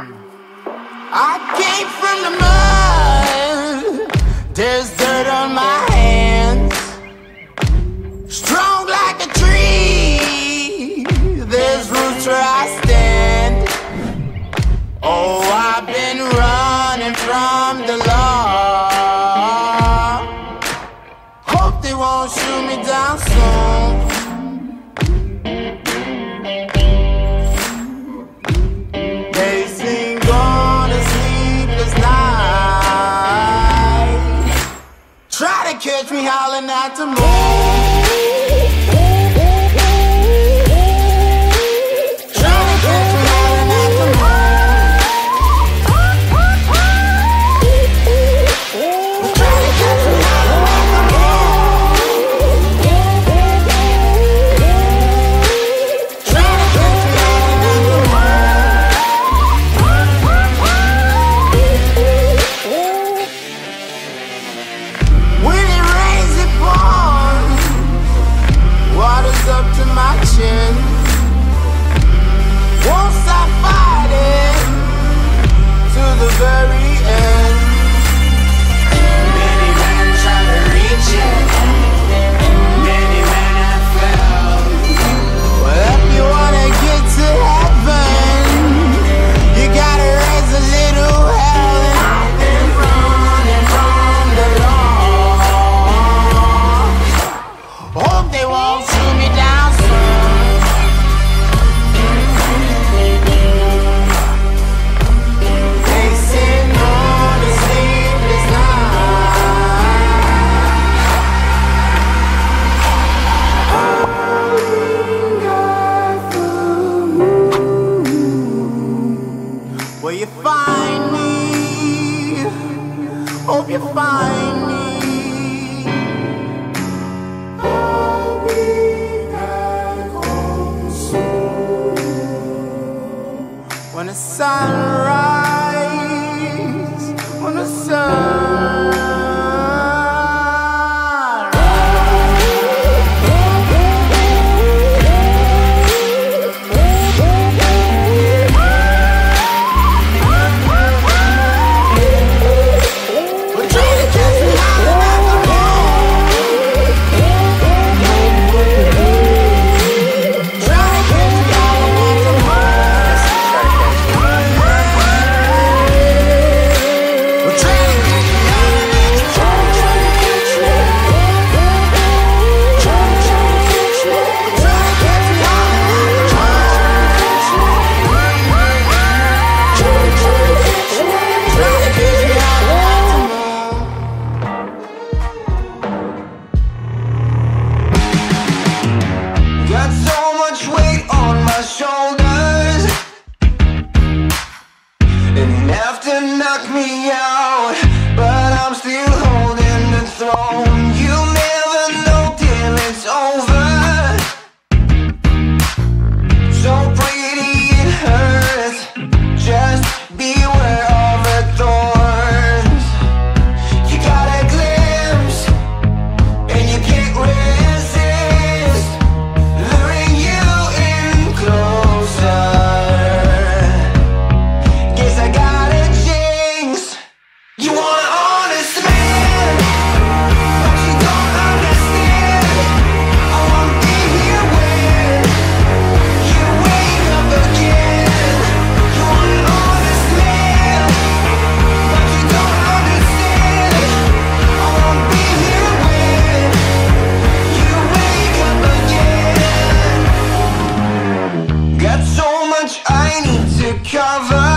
I came from the mud, there's dirt on my hands. Strong like a tree, there's roots where I stand. Oh, I've been running from the law. Hope they won't shoot me down soon. They sing on a sleepless night. Try to catch me howling at the moon. Won't stop fighting to the very end. Many men try to reach it, many men have failed. Well, if you wanna get to heaven, you gotta raise a little hell. And I've been running from the law. Hope they won't shoot me down soon. Will you find me? Hope you find me. I'll be back home soon. When the sun rises, when the sun cover